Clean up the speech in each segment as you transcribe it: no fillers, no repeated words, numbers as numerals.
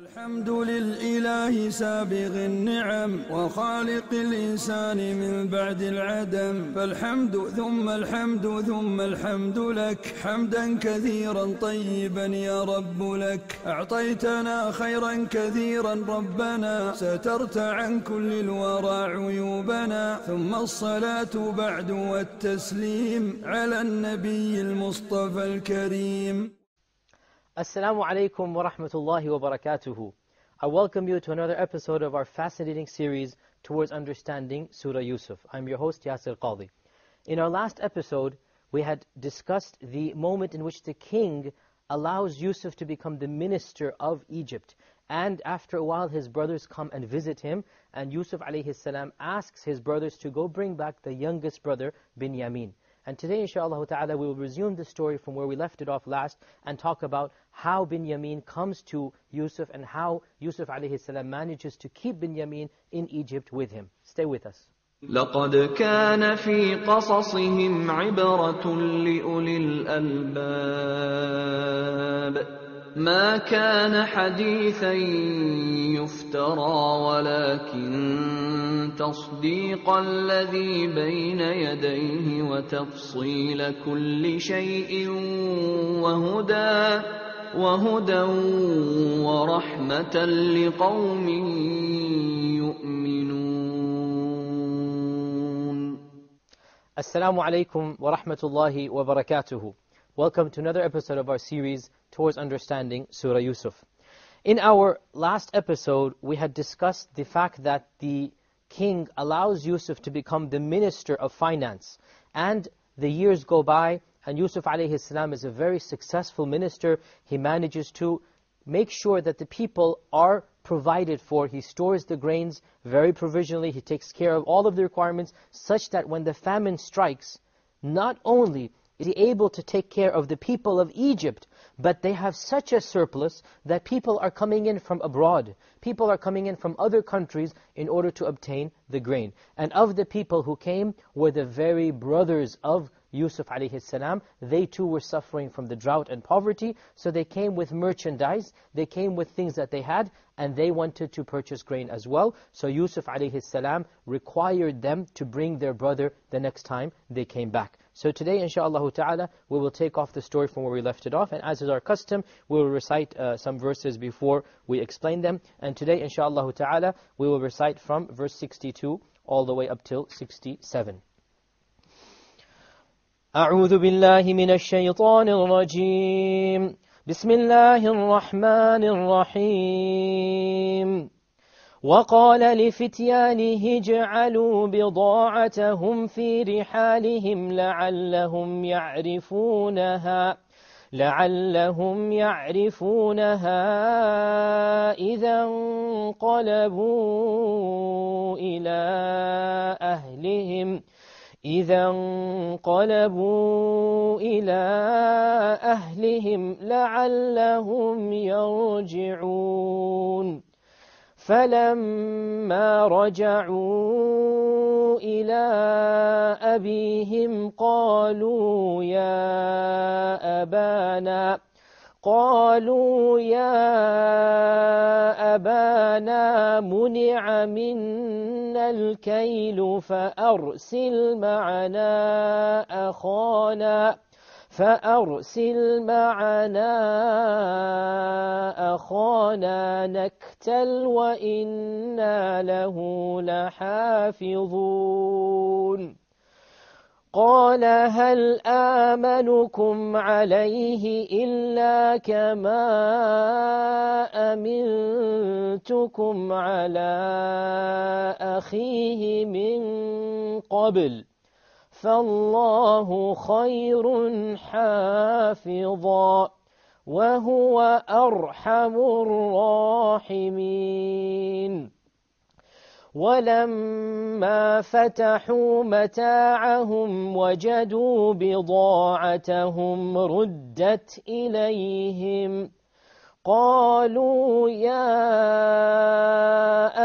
الحمد للإله سابغ النعم وخالق الإنسان من بعد العدم، فالحمد ثم الحمد ثم الحمد لك حمدا كثيرا طيبا يا رب لك. أعطيتنا خيرا كثيرا ربنا، سترت عن كل الورى عيوبنا، ثم الصلاة بعد والتسليم على النبي المصطفى الكريم. Assalamu alaikum wa rahmatullahi wa barakatuhu. I welcome you to another episode of our fascinating series towards understanding Surah Yusuf. I'm your host Yasir Qadhi. In our last episode, we had discussed the moment in which the king allows Yusuf to become the minister of Egypt. And after a while, his brothers come and visit him, and Yusuf alayhi salam asks his brothers to go bring back the youngest brother, Binyamin. And today, inshallah ta'ala, we will resume the story from where we left it off last and talk about how Binyamin comes to Yusuf and how Yusuf alayhi salam manages to keep Binyamin in Egypt with him. Stay with us. لقد كان في قصصهم عبرة لأولي الألباب ما كان حديثا يفترى ولكن تصديق الذي بين يديه وتفصيل كل شيء وهدى ورحمة لقوم يؤمنون. Assalamu alaikum wa rahmatullahi wa barakatuhu. Welcome to another episode of our series towards understanding Surah Yusuf. In our last episode, we had discussed the fact that the king allows Yusuf to become the minister of finance. And the years go by, and Yusuf alayhi salam is a very successful minister. He manages to make sure that the people are provided for. He stores the grains very provisionally. He takes care of all of the requirements such that when the famine strikes, not only is he able to take care of the people of Egypt, but they have such a surplus that people are coming in from abroad. People are coming in from other countries in order to obtain the grain. And of the people who came were the very brothers of Yusuf alayhi salam. They too were suffering from the drought and poverty, so they came with merchandise, they came with things that they had, and they wanted to purchase grain as well. So Yusuf alayhi salam required them to bring their brother the next time they came back. So today, inshaAllah ta'ala, we will take off the story from where we left it off, and as is our custom, we will recite some verses before we explain them. And today, inshaAllah ta'ala, we will recite from verse 62 all the way up till 67. أعوذ بالله من الشيطان الرجيم بسم الله الرحمن الرحيم وقال لفتيانه اجعلوا بضاعتهم في رحالهم لعلهم يعرفونها إذا انقلبوا إلى أهلهم لعلهم يرجعون. فلما رجعوا إلى أبيهم قالوا يا أبانا منع منا الكيل فأرسل معنا أخانا نكتل وإنا له لحافظون. قال هل آمنكم عليه إلا كما أمنتكم على أخيه من قبل فالله خير حافظا وهو أرحم الراحمين. ولما فتحوا متاعهم وجدوا بضاعتهم ردت إليهم قالوا يا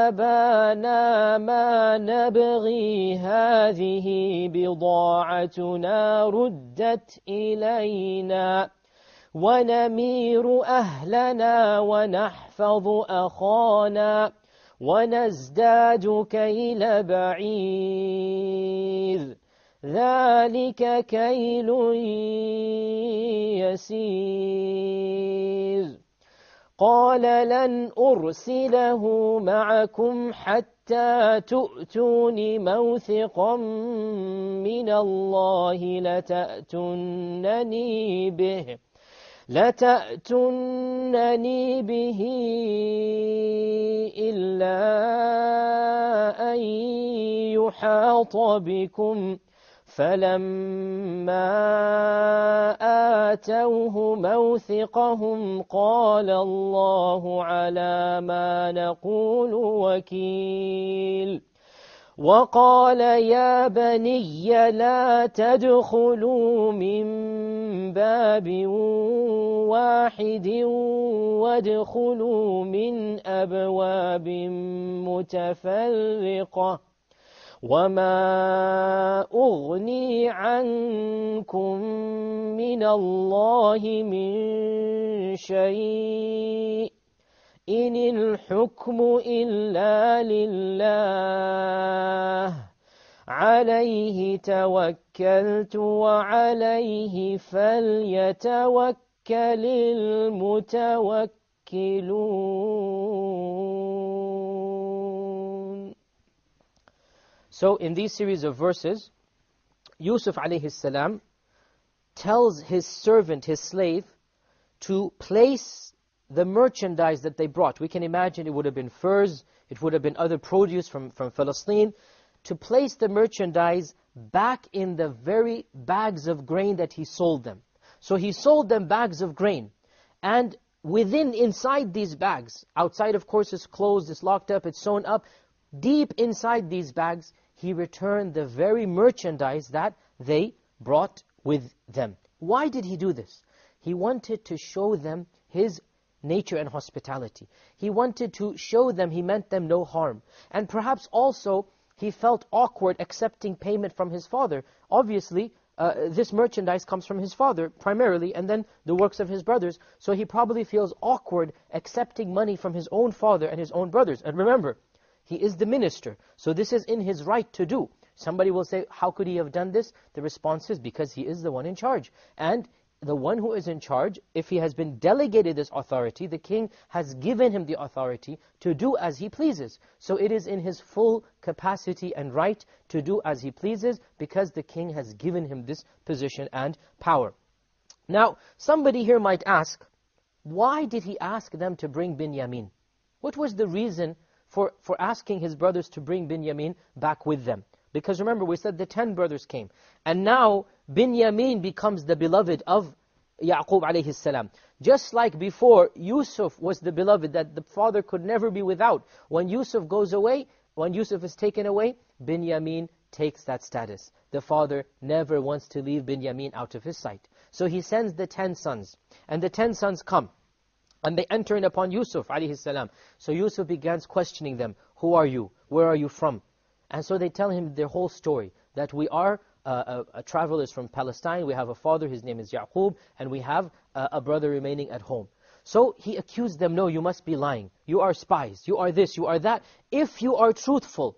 أبانا ما نبغي هذه بضاعتنا ردت إلينا ونمير أهلنا ونحفظ أخانا ونزداد كيل بعير ذلك كيل يسير قال لن أرسله معكم حتى تؤتون موثقا من الله لتأتونني به إلا أن يحاط بكم فلما آتوه موثقهم قال الله على ما نقول وكيل وقال يا بني لا تدخلوا من باب واحد وادخلوا من أبواب متفرقة وما أغني عنكم من الله من شيء إن الحكم إلا لله عليه توكلت وعليه فليتوكل المتوكلون. So in these series of verses, Yusuf alayhi salam tells his servant, his slave, to place the merchandise that they brought. We can imagine it would have been furs, it would have been other produce from Palestine, to place the merchandise back in the very bags of grain that he sold them. So he sold them bags of grain, and inside these bags, outside of course it's closed, it's locked up, it's sewn up, deep inside these bags, he returned the very merchandise that they brought with them. Why did he do this? He wanted to show them his nature and hospitality. He wanted to show them he meant them no harm. And perhaps also he felt awkward accepting payment from his father. Obviously, this merchandise comes from his father primarily, and then the works of his brothers. So he probably feels awkward accepting money from his own father and his own brothers. And remember, he is the minister, so this is in his right to do. Somebody will say, how could he have done this? The response is because he is the one in charge. And the one who is in charge, if he has been delegated this authority, the king has given him the authority to do as he pleases. So it is in his full capacity and right to do as he pleases, because the king has given him this position and power. Now, somebody here might ask, why did he ask them to bring Binyamin? What was the reason for asking his brothers to bring Binyamin back with them? Because remember, we said the 10 brothers came. And now, Binyamin becomes the beloved of Yaqub alayhi salam. Just like before, Yusuf was the beloved that the father could never be without. When Yusuf goes away, when Yusuf is taken away, Binyamin takes that status. The father never wants to leave Binyamin out of his sight. So he sends the 10 sons. And the 10 sons come. And they enter in upon Yusuf alayhi salam. So Yusuf begins questioning them. Who are you? Where are you from? And so they tell him their whole story. That we are travelers from Palestine. We have a father, his name is Yaqub. And we have a brother remaining at home. So he accused them, no, you must be lying. You are spies. You are this, you are that. If you are truthful,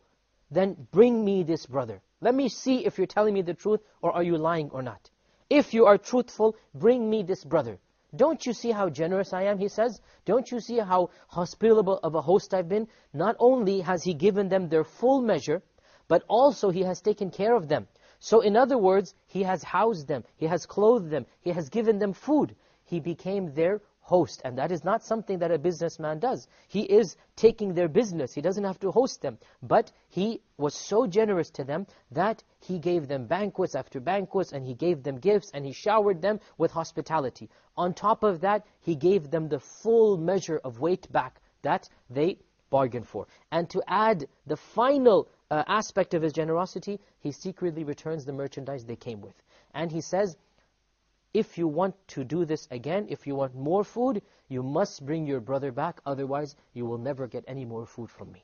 then bring me this brother. Let me see if you're telling me the truth or are you lying or not. If you are truthful, bring me this brother. Don't you see how generous I am, he says? Don't you see how hospitable of a host I've been? Not only has he given them their full measure, but also he has taken care of them. So in other words, he has housed them, he has clothed them, he has given them food. He became their host, and that is not something that a businessman does. He is taking their business, he doesn't have to host them. But he was so generous to them that he gave them banquets after banquets, and he gave them gifts, and he showered them with hospitality. On top of that, he gave them the full measure of weight back that they bargained for. And to add the final aspect of his generosity, he secretly returns the merchandise they came with. And he says, if you want to do this again, if you want more food, you must bring your brother back, otherwise you will never get any more food from me.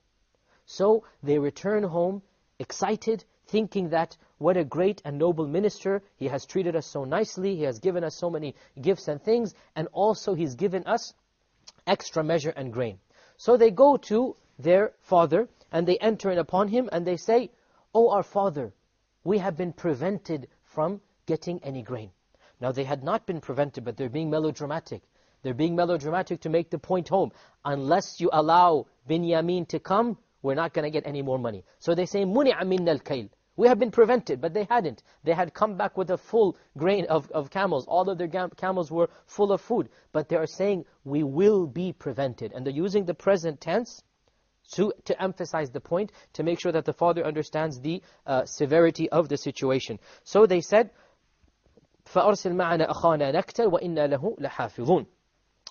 So they return home, excited, thinking that what a great and noble minister, he has treated us so nicely, he has given us so many gifts and things, and also he's given us extra measure and grain. So they go to their father, and they enter in upon him, and they say, "Oh, our father, we have been prevented from getting any grain." Now they had not been prevented, but they're being melodramatic. They're being melodramatic to make the point home. Unless you allow Binyamin to come, we're not going to get any more money. So they say, مُنِعَ مِنَّا الْكَيْلِ. We have been prevented, but they hadn't. They had come back with a full grain of camels. All of their camels were full of food. But they are saying, we will be prevented. And they're using the present tense to emphasize the point, to make sure that the father understands the severity of the situation. So they said, فَأَرْسِلْ مَعَنَا أَخَانَا نَكْتَلْ وَإِنَّا لَهُ لَحَافِظُونَ.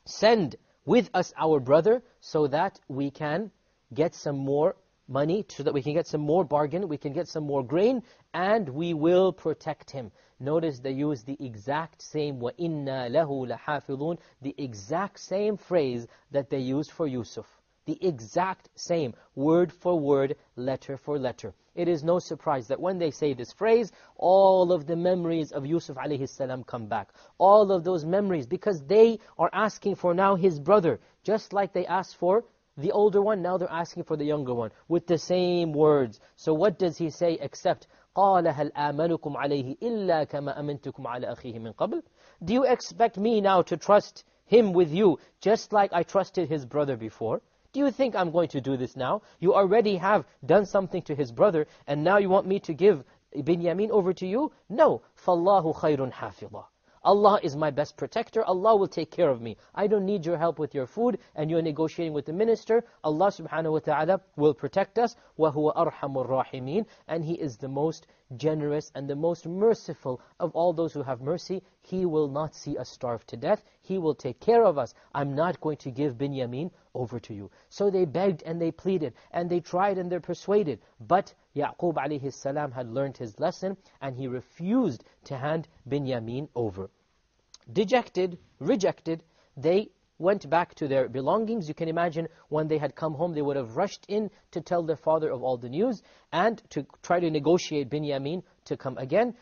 Send with us our brother so that we can get some more money, so that we can get some more bargain, we can get some more grain, and we will protect him. Notice they use the exact same وَإِنَّا لَهُ لَحَافِظُونَ, the exact same phrase that they used for Yusuf. The exact same, word for word, letter for letter. It is no surprise that when they say this phrase, all of the memories of Yusuf alayhi salam come back. All of those memories, because they are asking for now his brother, just like they asked for the older one, now they're asking for the younger one, with the same words. So what does he say except, قَالَ هَلْ آمَنُكُمْ عَلَيْهِ إِلَّا كَمَا أَمِنْتُكُمْ عَلَى أَخِيهِ مِنْ قَبْلِ. Do you expect me now to trust him with you, just like I trusted his brother before? Do you think I'm going to do this now? You already have done something to his brother, and now you want me to give Binyamin over to you? No. فَاللَّهُ خَيْرٌ حَافِظًا. Allah is my best protector. Allah will take care of me. I don't need your help with your food, and you're negotiating with the minister. Allah subhanahu wa ta'ala will protect us. وَهُوَ أَرْحَمُ الرَّاحِمِينَ. And He is the most generous and the most merciful of all those who have mercy. He will not see us starve to death. He will take care of us. I'm not going to give Binyamin over to you. So they begged and they pleaded, and they tried and they're persuaded. But Yaqub alayhi salam had learned his lesson, and he refused to hand Binyamin over. Dejected, rejected, they went back to their belongings. You can imagine when they had come home, they would have rushed in to tell their father of all the news and to try to negotiate Binyamin to come again.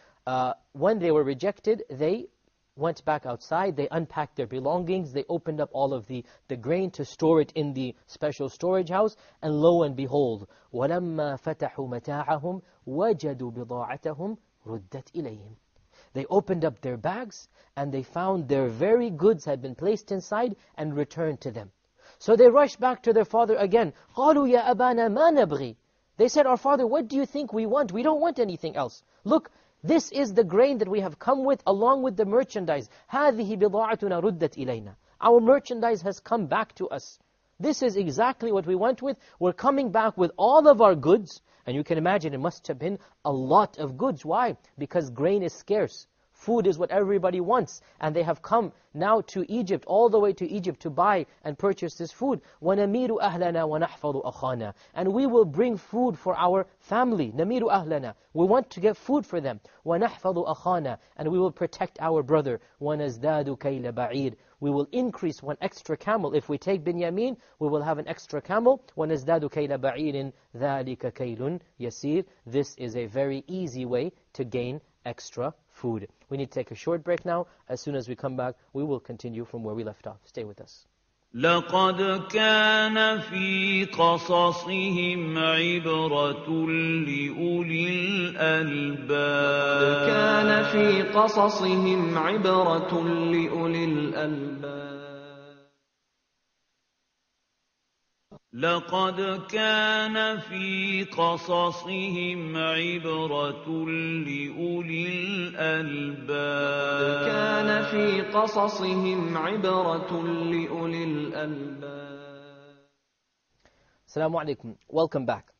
When they were rejected, they went back outside, they unpacked their belongings, they opened up all of the grain to store it in the special storage house, and lo and behold, وَلَمَّا فَتَحُوا مَتَاعَهُمْ وَجَدُوا بِضَاعَتَهُمْ رُدَّتْ إِلَيْهِمْ. They opened up their bags, and they found their very goods had been placed inside and returned to them. So they rushed back to their father again. قَالُوا يَا أَبَانَا مَا نَبْغِي. They said, our father, what do you think we want? We don't want anything else. Look, this is the grain that we have come with, along with the merchandise. هَذِهِ بِضَاعَتُنَا رُدَّتْ إِلَيْنَا. Our merchandise has come back to us. This is exactly what we went with. We're coming back with all of our goods. And you can imagine it must have been a lot of goods. Why? Because grain is scarce. Food is what everybody wants. And they have come now to Egypt, all the way to Egypt, to buy and purchase this food. وَنَمِيرُ أَهْلَنَا وَنَحْفَظُ أَخَانَا. And we will bring food for our family. نَمِيرُ أَهْلَنَا. We want to get food for them. وَنَحْفَظُ أَخَانَا. And we will protect our brother. وَنَزْدَادُ كَيْلَ بَعِيرٍ. We will increase one extra camel. If we take Binyamin, we will have an extra camel. وَنَزْدَادُ كَيْلَ بَعِيرٍ ذَلِكَ كَيْلٌ يَسِيرٌ. This is a very easy way to gain extra food. We need to take a short break now. As soon as we come back, we will continue from where we left off. Stay with us. لقد كان في قصصهم عبرة لأولي الألباب. كان في قصصهم عبرة لأولي الألباب. لقد كان في قصصهم عبرة لأولي الألباب. كان في قصصهم عبرة لأولي الألباب. Assalamu alaikum. Welcome back.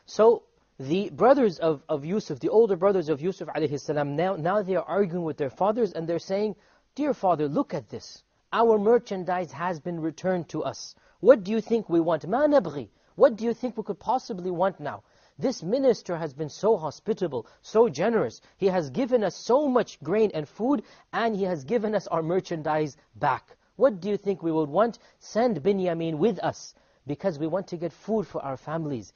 So the brothers of Yusuf, the older brothers of Yusuf alayhi salam, now they are arguing with their fathers, and they're saying, dear father, look at this. Our merchandise has been returned to us. What do you think we want? مَا نَبْغِي. What do you think we could possibly want now? This minister has been so hospitable, so generous. He has given us so much grain and food, and he has given us our merchandise back. What do you think we would want? Send Binyamin with us. because we want to get food for our families.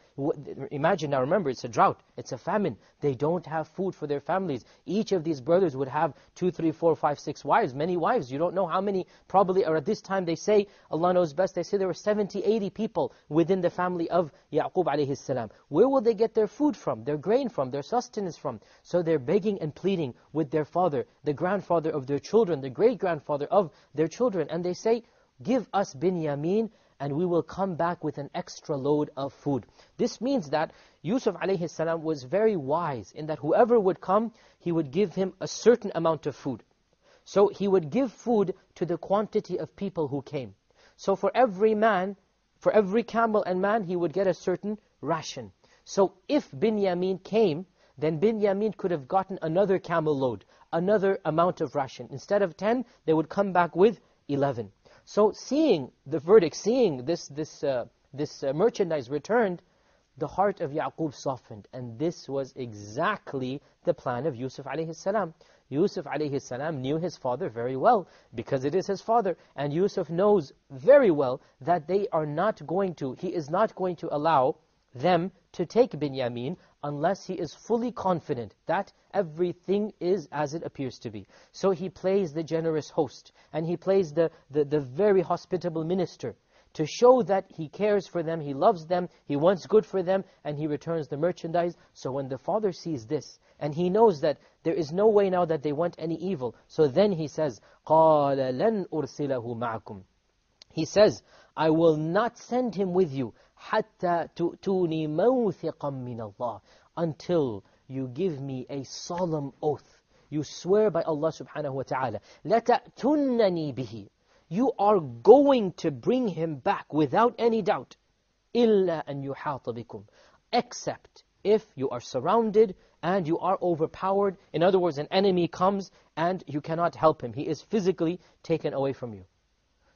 Imagine now, remember, it's a drought, it's a famine. They don't have food for their families. Each of these brothers would have 2, 3, 4, 5, 6 wives, many wives. You don't know how many, probably, or at this time they say, Allah knows best, they say there were 70, 80 people within the family of Yaqub alayhi salam. Where will they get their food from, their grain from, their sustenance from? So they're begging and pleading with their father, the grandfather of their children, the great-grandfather of their children. And they say, give us Binyamin, and we will come back with an extra load of food. This means that Yusuf alayhi salam was very wise in that whoever would come, he would give him a certain amount of food. So he would give food to the quantity of people who came. So for every man, for every camel and man, he would get a certain ration. So if Binyamin came, then Binyamin could have gotten another camel load, another amount of ration. Instead of 10, they would come back with 11. So seeing the verdict, seeing this merchandise returned, the heart of Yaqub softened. And this was exactly the plan of Yusuf alayhi salam. Yusuf alayhi salam knew his father very well, because it is his father. And Yusuf knows very well that they are not going to, he is not going to allow them to take Binyamin unless he is fully confident that everything is as it appears to be. So he plays the generous host, and he plays the very hospitable minister, to show that he cares for them, he loves them, he wants good for them, and he returns the merchandise. So when the father sees this, and he knows that there is no way now that they want any evil, so then he says, قَالَ لَنْ أُرْسِلَهُ مَعَكُمْ. He says, I will not send him with you, حَتَّى تُؤْتُونِي مَوْثِقًا مِّنَ اللَّهِ, until you give me a solemn oath. You swear by Allah subhanahu wa ta'ala, لَتَأْتُنَّنِي بِهِ, you are going to bring him back without any doubt. إِلَّا أَن يُحَاطَ بِكُمْ, except if you are surrounded and you are overpowered. In other words, an enemy comes and you cannot help him. He is physically taken away from you.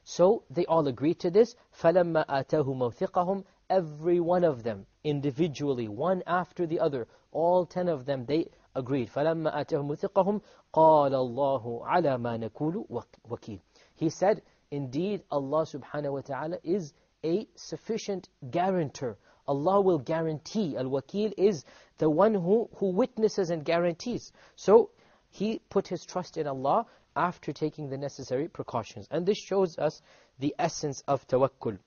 So they all agreed to this. فَلَمَّا آتَاهُ مَوْثِقَهُمْ, every one of them, individually, one after the other, all 10 of them, they agreed. فَلَمَّا آتَاهُ مَوْثِقَهُمْ قَالَ اللَّهُ عَلَى مَا نَكُولُ وَكِيلٌ. He said, indeed, Allah subhanahu wa ta'ala is a sufficient guarantor. Allah will guarantee. Al-Wakil is the one who witnesses and guarantees. So he put his trust in Allah after taking the necessary precautions. And this shows us the essence of tawakkul,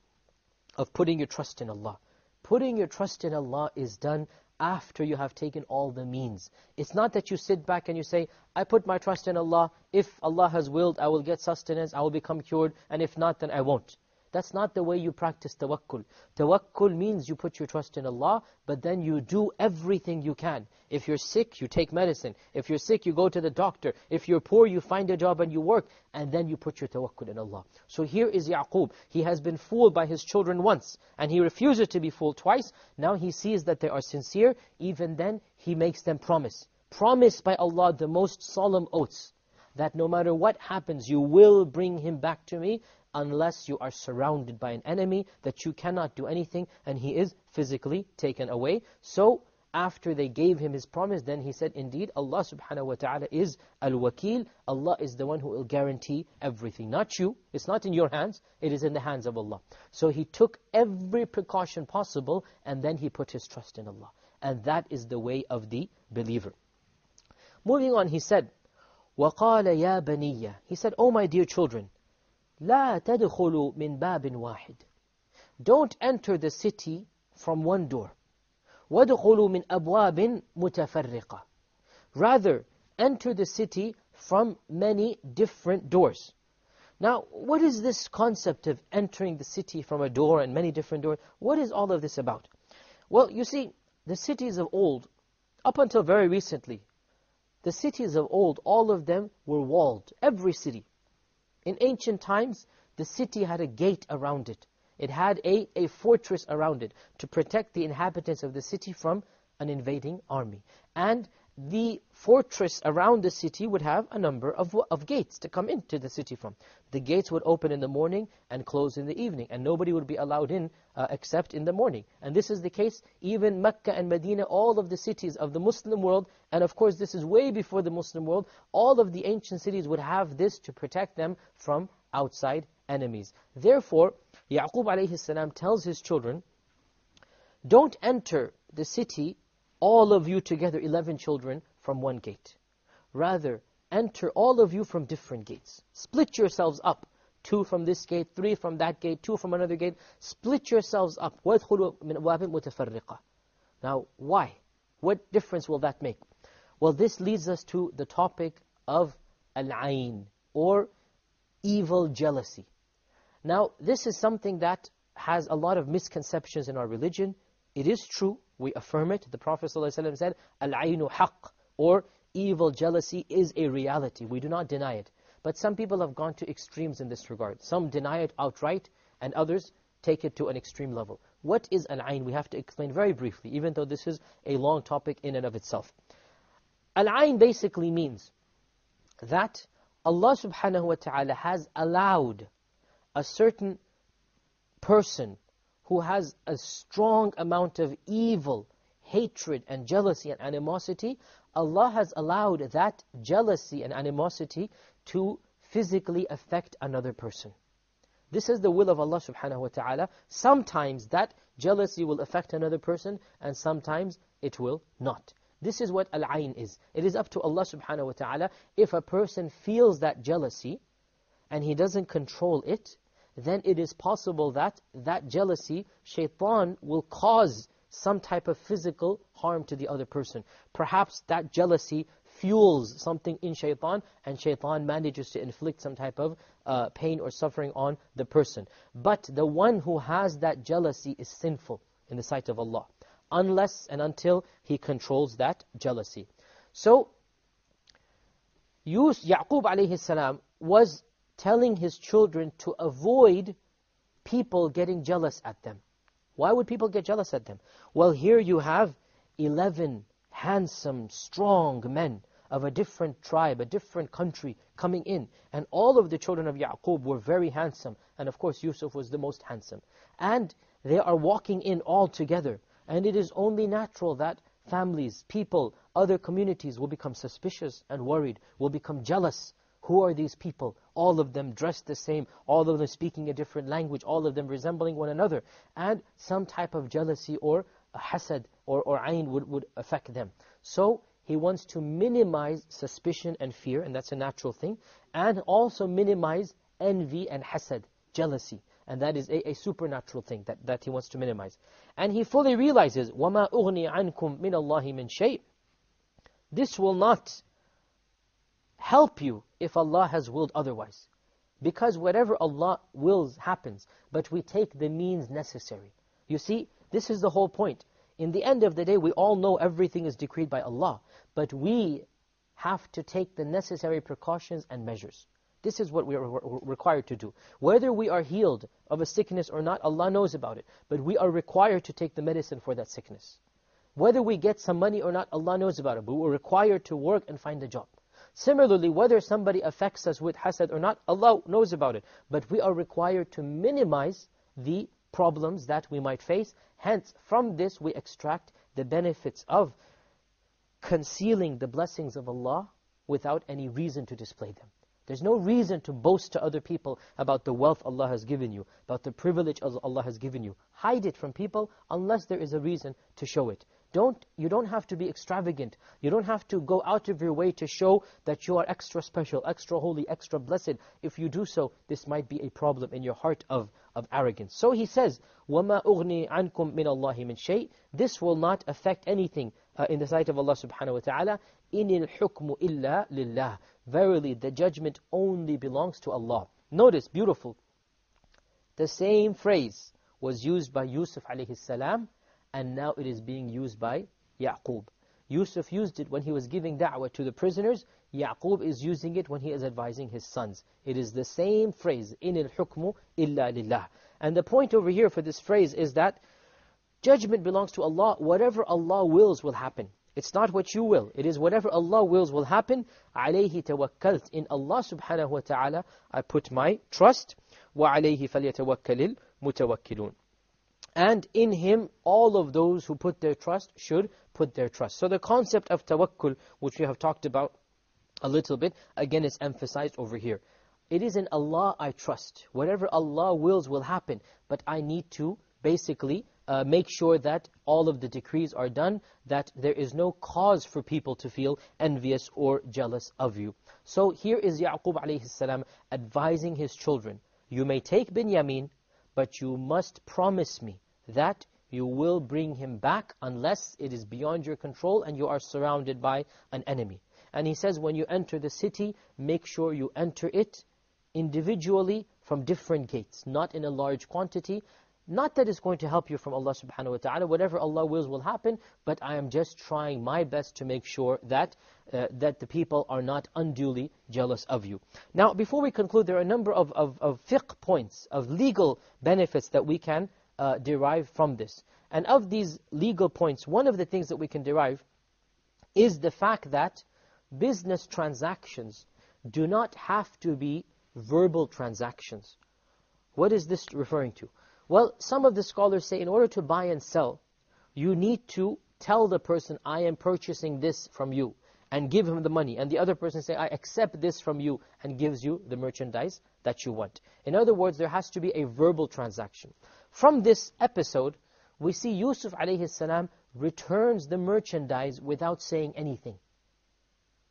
of putting your trust in Allah. Putting your trust in Allah is done after you have taken all the means. It's not that you sit back and you say, I put my trust in Allah. If Allah has willed, I will get sustenance, I will become cured, and if not, then I won't. That's not the way you practice tawakkul. Tawakkul means you put your trust in Allah, but then you do everything you can. If you're sick, you take medicine. If you're sick, you go to the doctor. If you're poor, you find a job and you work. And then you put your tawakkul in Allah. So here is Yaqub. He has been fooled by his children once, and he refuses to be fooled twice. Now he sees that they are sincere. Even then, he makes them promise. Promise by Allah the most solemn oaths, that no matter what happens, you will bring him back to me, unless you are surrounded by an enemy that you cannot do anything, and he is physically taken away. So after they gave him his promise, then he said, indeed, Allah subhanahu wa ta'ala is al-Wakil. Allah is the one who will guarantee everything. Not you. It's not in your hands. It is in the hands of Allah. So he took every precaution possible, and then he put his trust in Allah. And that is the way of the believer. Moving on, he said, وَقَالَ يَا بَنِيَّ, he said, oh my dear children, لَا تَدْخُلُوا مِنْ بَابٍ وَاحِدٍ, don't enter the city from one door. وَدْخُلُوا مِنْ أَبْوَابٍ مُتَفَرِّقَةٍ, rather, enter the city from many different doors. Now, what is this concept of entering the city from a door and many different doors? What is all of this about? Well, you see, the cities of old, up until very recently, the cities of old, all of them were walled, every city. In ancient times, the city had a gate around it. It had a fortress around it to protect the inhabitants of the city from an invading army. And the fortress around the city would have a number of gates to come into the city from. The gates would open in the morning and close in the evening, and nobody would be allowed in except in the morning. And this is the case even Mecca and Medina, all of the cities of the Muslim world, and of course this is way before the Muslim world, all of the ancient cities would have this to protect them from outside enemies. Therefore, Yaqub alayhi salam tells his children, don't enter the city, all of you together, 11 children, from one gate. Rather, enter all of you from different gates. Split yourselves up. 2 from this gate, 3 from that gate, 2 from another gate. Split yourselves up. وَادْخُلُوا مِنْ أَبْوَابٍ مُتَفَرِّقَةٍ. Now, why? What difference will that make? Well, this leads us to the topic of al-ayn, or evil jealousy. Now, this is something that has a lot of misconceptions in our religion. It is true, we affirm it. The Prophet ﷺ said, al-aynu haqq, or evil jealousy is a reality. We do not deny it. But some people have gone to extremes in this regard. Some deny it outright, and others take it to an extreme level. What is al-ayn? We have to explain very briefly, even though this is a long topic in and of itself. Al-ayn basically means that Allah subhanahu wa ta'ala has allowed a certain person who has a strong amount of evil, hatred and jealousy and animosity, Allah has allowed that jealousy and animosity to physically affect another person. This is the will of Allah subhanahu wa ta'ala. Sometimes that jealousy will affect another person, and sometimes it will not. This is what al-ayn is. It is up to Allah subhanahu wa ta'ala. If a person feels that jealousy and he doesn't control it, then it is possible that that jealousy, shaitan will cause some type of physical harm to the other person. Perhaps that jealousy fuels something in shaitan, and shaitan manages to inflict some type of pain or suffering on the person. But the one who has that jealousy is sinful in the sight of Allah, unless and until he controls that jealousy. So, Yaqub alayhi salam was telling his children to avoid people getting jealous at them. Why would people get jealous at them? Well, here you have 11 handsome, strong men of a different tribe, a different country coming in. And all of the children of Yaqub were very handsome. And of course, Yusuf was the most handsome. And they are walking in all together. And it is only natural that families, people, other communities will become suspicious and worried, will become jealous. Who are these people? All of them dressed the same, all of them speaking a different language, all of them resembling one another. And some type of jealousy or hasad or ayn would affect them. So he wants to minimize suspicion and fear, and that's a natural thing, and also minimize envy and hasad, jealousy. And that is a supernatural thing that he wants to minimize. And he fully realizes, وَمَا أُغْنِي عَنْكُم مِّنَ اللَّهِ مِنْ شَيْءٍ. This will not help you if Allah has willed otherwise. Because whatever Allah wills happens, but we take the means necessary. You see, this is the whole point. In the end of the day, we all know everything is decreed by Allah, but we have to take the necessary precautions and measures. This is what we are required to do. Whether we are healed of a sickness or not, Allah knows about it, but we are required to take the medicine for that sickness. Whether we get some money or not, Allah knows about it, but we're required to work and find a job. Similarly, whether somebody affects us with hasad or not, Allah knows about it. But we are required to minimize the problems that we might face. Hence, from this we extract the benefits of concealing the blessings of Allah without any reason to display them. There's no reason to boast to other people about the wealth Allah has given you, about the privilege Allah has given you. Hide it from people unless there is a reason to show it. You don't have to be extravagant. You don't have to go out of your way to show that you are extra special, extra holy, extra blessed. If you do so, this might be a problem in your heart of arrogance. So he says, وَمَا أُغْنِي عَنْكُم مِّنَ اللَّهِ مِنْ شَيْءٍ. This will not affect anything in the sight of Allah subhanahu wa ta'ala. إِنِ الْحُكْمُ إِلَّا لِلَّهِ. Verily, the judgment only belongs to Allah. Notice, beautiful. The same phrase was used by Yusuf alayhi salam, and now it is being used by Yaqub. Yusuf used it when he was giving da'wah to the prisoners. Yaqub is using it when he is advising his sons. It is the same phrase, إِنِ الْحُكْمُ إِلَّا لِلَّهِ. And the point over here for this phrase is that judgment belongs to Allah. Whatever Allah wills will happen. It's not what you will. It is whatever Allah wills will happen. عَلَيْهِ تَوَكَّلْتِ. In Allah subhanahu wa ta'ala, I put my trust. وَعَلَيْهِ فَلْيَتَوَكَّلِ الْمُتَوَكِّلُونَ. And in Him, all of those who put their trust should put their trust. So the concept of tawakkul, which we have talked about a little bit, again is emphasized over here. it is in Allah I trust. Whatever Allah wills will happen. But I need to basically make sure that all of the decrees are done, that there is no cause for people to feel envious or jealous of you. So here is Yaqub alayhi salam advising his children, you may take Binyamin, but you must promise me that you will bring him back unless it is beyond your control and you are surrounded by an enemy. And he says, when you enter the city, make sure you enter it individually from different gates, not in a large quantity. Not that it's going to help you from Allah subhanahu wa ta'ala. Whatever Allah wills will happen, but I am just trying my best to make sure that that the people are not unduly jealous of you. Now, before we conclude, there are a number of fiqh points, of legal benefits that we can derive from this. And of these legal points, one of the things that we can derive is the fact that business transactions do not have to be verbal transactions. What is this referring to? Well, some of the scholars say in order to buy and sell, you need to tell the person, I am purchasing this from you, and give him the money. And the other person say, I accept this from you, and gives you the merchandise that you want. In other words, there has to be a verbal transaction. From this episode, we see Yusuf alayhi salam returns the merchandise without saying anything.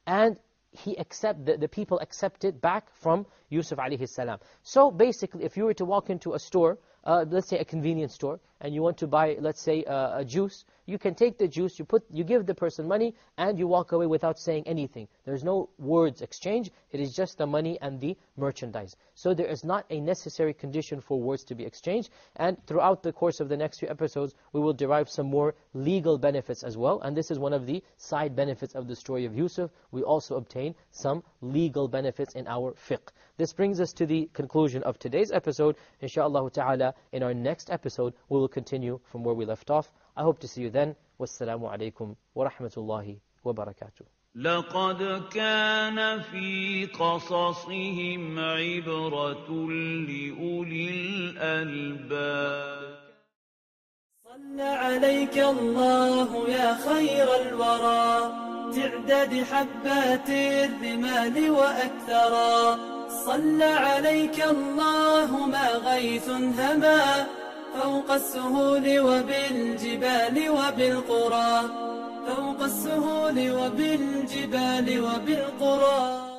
And the people accept it back from Yusuf alayhi salam. So basically, if you were to walk into a store, let's say a convenience store, and you want to buy, let's say, a juice, you can take the juice, you give the person money, and you walk away without saying anything. There's no words exchange, it is just the money and the merchandise. So there is not a necessary condition for words to be exchanged, and throughout the course of the next few episodes, we will derive some more legal benefits as well, and this is one of the side benefits of the story of Yusuf. We also obtain some legal benefits in our fiqh. This brings us to the conclusion of today's episode. Insha'Allah ta'ala, in our next episode, we will continue from where we left off. I hope to see you then. Wassalamu alaikum wa rahmatullahi wa barakatuh. لقد كان في قصصهم عبرة لأولي الألباب صلى عليك الله يا خير الورى تعداد حبات الرمال وأكثرا صلى عليك الله ما غيث هما فوق السهول وبالجبال وبالقرى فوق السهول وبالجبال وبالقرى